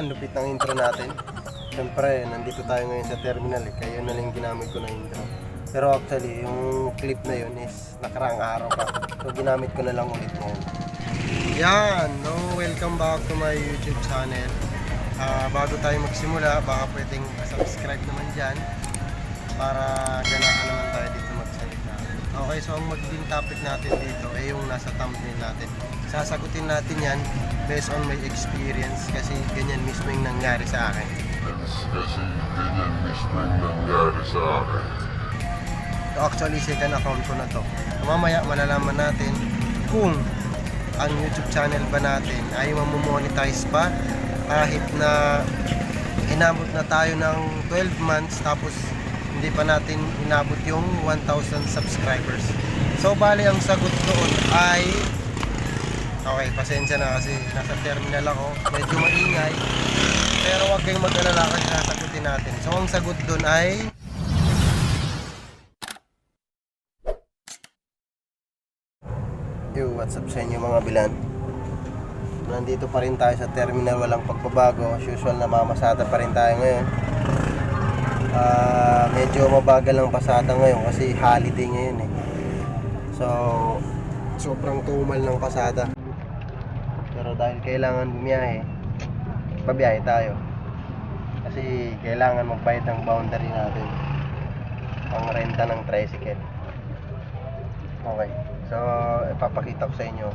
Yan, lupit ng intro natin. Siyempre, nandito tayo ngayon sa terminal kaya yun na lang ginamit ko na intro. Pero actually, yung clip na yun is nakaraang araw pa. So, ginamit ko na lang ulit ngayon. Yan, welcome back to my YouTube channel. Bago tayo magsimula, baka pwedeng subscribe naman dyan para ganahan naman tayo dito magsalita. Okay, so ang magiging topic natin dito ay yung nasa thumbnail natin. Sasagutin natin yan based on my experience kasi ganyan mismo yung nangyari sa akin. So actually, second account ko na to. Mamaya malalaman natin kung ang YouTube channel ba natin ay mamomonetize pa kahit na inabot na tayo ng 12 months tapos hindi pa natin inabot yung 1,000 subscribers. So bali ang sagot doon ay okay, pasensya na kasi nasa terminal ako, medyo maingay, pero huwag kayong mag-alala kasi sasagutin natin. So ang sagot doon ay yo, what's up sa inyo mga bilan? Nandito pa rin tayo sa terminal, walang pagbabago. As usual, namamasada pa rin tayo ngayon. Medyo mabagal ang pasada ngayon kasi holiday ngayon eh. So, sobrang tumal ng pasada. Pero dahil kailangan bumiyahe, pabiyahe tayo. Kasi kailangan magbayad ng boundary natin. Ang renta ng tricycle. Okay. So, ipapakita ko sa inyo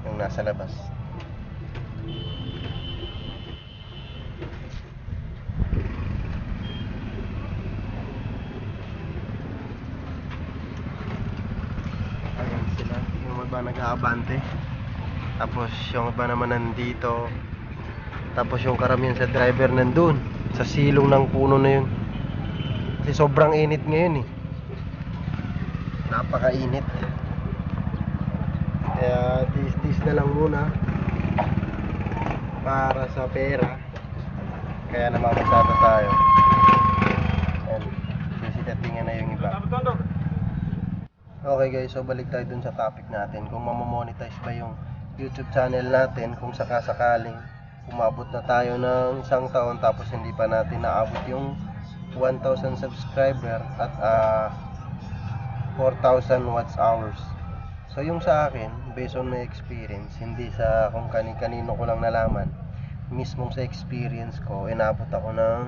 yung nasa labas. Ayan sila, yung iba nag-aabante. Tapos yung iba naman nandito. Tapos yung karamihan sa driver nandun sa silong ng puno na yun. Kasi sobrang init ngayon eh. Napakainit. Kaya tis na lang muna para sa pera. Kaya namamasada tayo. And sisitatingan na yung iba. Okay guys, so balik tayo dun sa topic natin. Kung mamamonetize ba yung YouTube channel natin, kung sakasakaling umabot na tayo ng isang taon tapos hindi pa natin naabot yung 1,000 subscriber at 4,000 watch hours. So yung sa akin, based on my experience, hindi sa kung kanino ko lang nalaman, mismong sa experience ko, inabot ako ng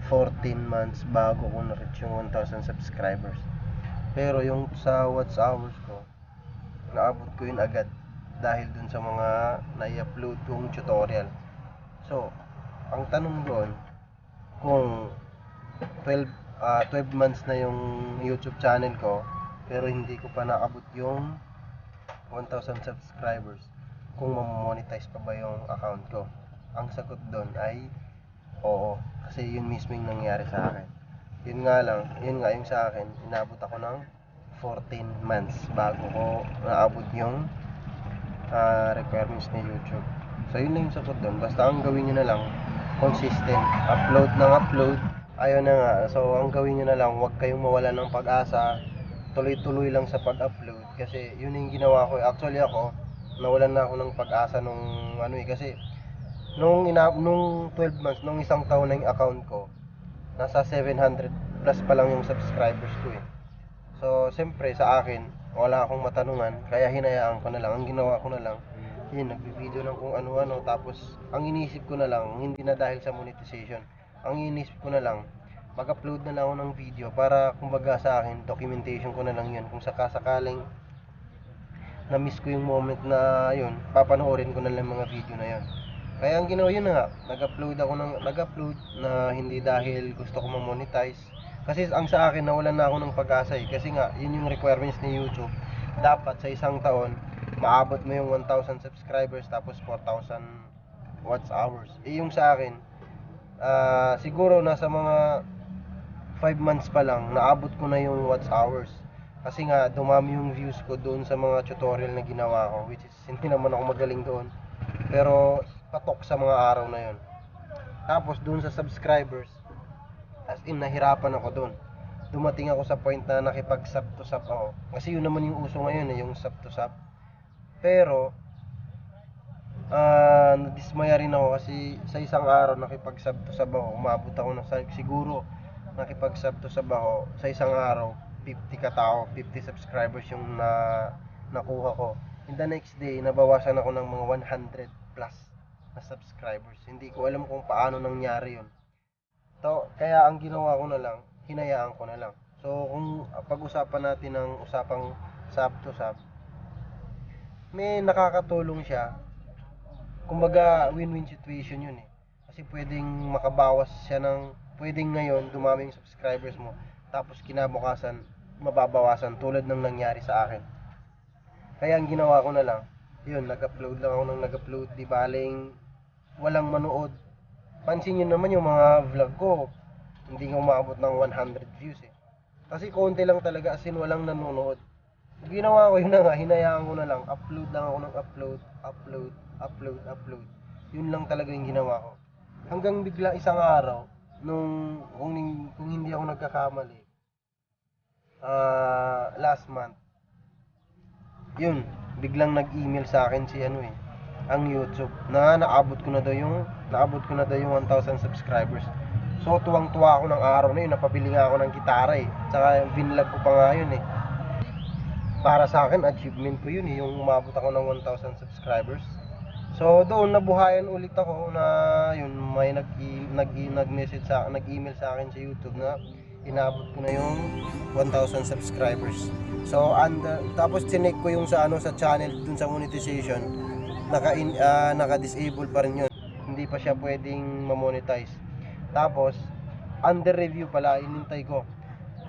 14 months bago ko na-reach yung 1,000 subscribers. Pero yung sa watch hours ko, naabot ko yun agad dahil dun sa mga na-upload kong tutorial. So, ang tanong doon, kung 12 months na yung YouTube channel ko pero hindi ko pa naabot yung 1,000 subscribers, kung mamonetize pa ba yung account ko? Ang sagot doon ay oo, kasi yun mismo yung nangyari sa akin. Yun nga yung sa akin, inabot ako ng 14 months bago ko naabot yung requirements ni YouTube. So yun lang yung sagot doon. Basta ang gawin nyo na lang, consistent, upload ng upload. Ayun na nga, so ang gawin nyo na lang, huwag kayong mawala ng pag-asa, tuloy-tuloy lang sa pag-upload kasi yun yung ginawa ko. Actually ako, nawalan na ako ng pag-asa nung kasi nung 12 months, nung isang taon na yung account ko, nasa 700 plus pa lang yung subscribers ko eh. So siyempre sa akin, wala akong matanungan, kaya hinayaan ko na lang. Ang ginawa ko na lang, yun, nagbi-video lang kung ano-ano, tapos ang iniisip ko na lang, hindi na dahil sa monetization, ang iniisip ko na lang, mag-upload na lang ako ng video para kumbaga sa akin, documentation ko na lang yun. Kung sakasakaling na-miss ko yung moment na yun, papanoorin ko na lang mga video na yun. Kaya ang ginawa yun na nga, nag-upload na hindi dahil gusto ko ma-monetize. Kasi ang sa akin, nawalan na ako ng pag-asa eh. Kasi nga, yun yung requirements ni YouTube. Dapat sa isang taon, maabot mo yung 1,000 subscribers tapos 4,000 watch hours. Eh yung sa akin, siguro nasa mga 5 months pa lang, naabot ko na yung watch hours. Kasi nga, dumami yung views ko doon sa mga tutorial na ginawa ko, which is hindi naman ako magaling doon. Pero patok sa mga araw na yon. Tapos doon sa subscribers, as in nahirapan ako doon. Dumating ako sa point na nakipag-sub to sub ako. Kasi yun naman yung uso ngayon eh, yung sub to sub. Pero nadismaya rin ako kasi sa isang araw nakipag-sub to sub ako. Umabot ako ng siguro nakipag-sub to sub ako sa isang araw 50 katao, 50 subscribers yung nakuha ko. In the next day, nabawasan ako ng mga 100 plus na subscribers. Hindi ko alam kung paano nangyari yun. Kaya ang ginawa ko na lang, hinayaan ko na lang. So, kung pag-usapan natin ng usapang sub to sub, may nakakatulong siya. Kumbaga, win-win situation yun eh. Kasi pwedeng makabawas siya pwedeng ngayon, dumami yung subscribers mo. Tapos kinabukasan, mababawasan tulad ng nangyari sa akin. Kaya ang ginawa ko na lang, yun, nag-upload lang ako ng nag-upload. Di baling walang manood. Pansin nyo naman yung mga vlog ko, hindi nga umabot ng 100 views eh. Kasi konti lang talaga, as in walang nanonood. Ginawa ko yun na nga, hinayaan ko na lang, upload lang ako ng upload. Yun lang talaga yung ginawa ko. Hanggang bigla isang araw, kung hindi ako nagkakamali, last month, yun, biglang nag-email sa akin si ang YouTube na naabot ko na daw yung 1,000 subscribers. So tuwang-tuwa ako ng araw na yun, napabili nga ako ng gitara eh. Tsaka vinlog ko pa nga yun eh. Para sa akin, achievement ko yun eh, yung umabot ako ng 1,000 subscribers. So doon nabuhayan ulit ako na yun, may nag-message nag-email sa akin sa YouTube na inabot ko na yung 1,000 subscribers. So tapos chinek ko yung sa channel dun sa monetization, naka-disable pa rin yun. Hindi pa siya pwedeng ma-monetize. Tapos under review pala, inintay ko.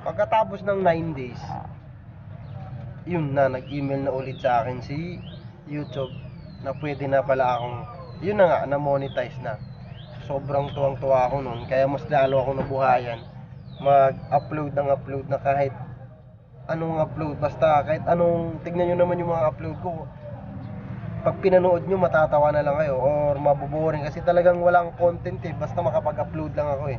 Pagkatapos ng 9 days, yun na, nag-email na ulit sa akin si YouTube na pwede na pala akong, yun na nga, na-monetize na. Sobrang tuwang-tuwa ako nun, kaya mas lalo ako nabuhayan mag-upload na kahit anong upload, basta kahit anong, tignan nyo naman yung mga upload ko, pag pinanood nyo matatawa na lang kayo or mabuboring kasi talagang walang content eh, basta makapag-upload lang ako eh.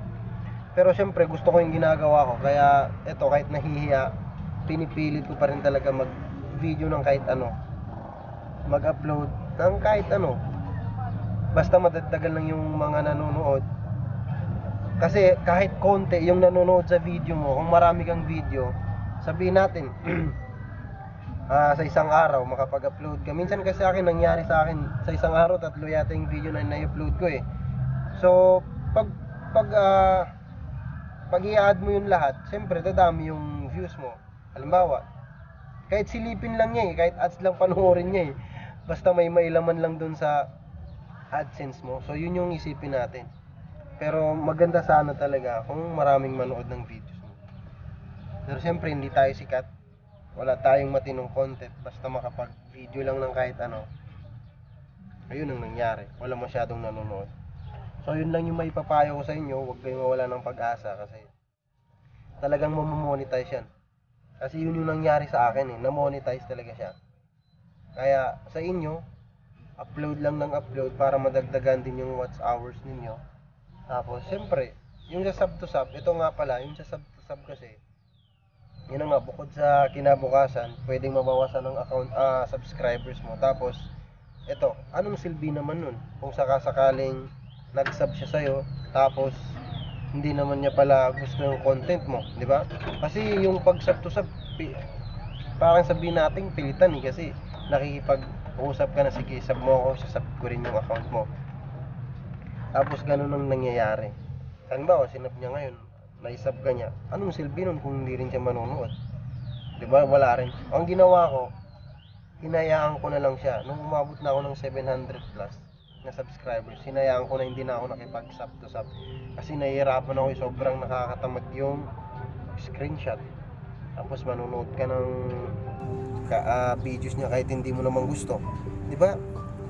Pero syempre gusto ko yung ginagawa ko, kaya eto, kahit nahihiya, pinipilit ko pa rin talaga mag-video ng kahit ano, mag-upload ng kahit ano, basta madagdagan lang yung mga nanonood. Kasi kahit konti yung nanonood sa video mo, kung marami kang video, sabihin natin sa isang araw makapag-upload ka. Minsan kasi nangyari sa akin sa isang araw 3 yata yung video na i-upload ko eh. So pag i-add mo yung lahat, siyempre dadami yung views mo. Halimbawa, kahit silipin lang niya eh, kahit ads lang panoorin niya eh, basta may mailaman lang dun sa AdSense mo. So yun yung isipin natin. Pero maganda sana talaga kung maraming manood ng videos mo. Pero siyempre hindi tayo sikat, wala tayong matinong content, basta makapag-video lang ng kahit ano. Ayun ang nangyari, wala masyadong nanonood. So yun lang yung maipapayo ko sa inyo, huwag kayong mawala ng pag-asa kasi talagang mamomonetize yan. Kasi yun yung nangyari sa akin eh, na-monetize talaga siya. Kaya sa inyo, upload lang ng upload para madagdagan din yung watch hours ninyo. Tapos syempre, yung sa sub to sub, ito nga pala, yung sa sub to sub kasi, yun nga, bukod sa kinabukasan, pwedeng mabawasan ng account subscribers mo. Tapos ito, anong silbi naman nun? Kung sakasakaling nag-sub siya sa'yo, tapos hindi naman niya pala gusto yung content mo, di ba? Kasi yung pag sub to sub, parang sabihin natin pilitan eh, kasi nakikipag-usap ka na, sige, sub mo ako, sasub ko rin yung account mo. Tapos ganun ang nangyayari. Halimbawa, sinab niya ngayon, naisub ka niya, anong silbi nun kung hindi rin siya manonood? Diba? Wala rin. Ang ginawa ko, hinayaan ko na lang siya. Nung umabot na ako ng 700 plus na subscribers, hinayaan ko na hindi na ako nakipag-sub to sub. Kasi nahihirapan ako, sobrang nakakatamad yung screenshot. Tapos manonood ka ng videos niya kahit hindi mo naman gusto. Diba?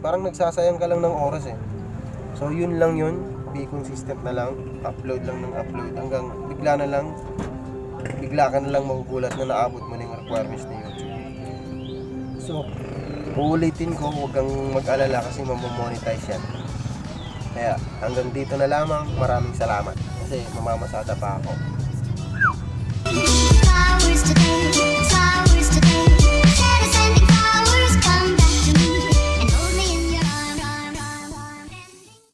Parang nagsasayang ka lang ng oras eh. So yun lang yun, be consistent na lang, upload lang ng upload hanggang bigla ka na lang magugulat na naabot mo na yung requirements ni YouTube. So uulitin ko, huwag kang mag-alala kasi mamamonetize yan. Kaya hanggang dito na lamang, maraming salamat kasi mamamasada pa ako.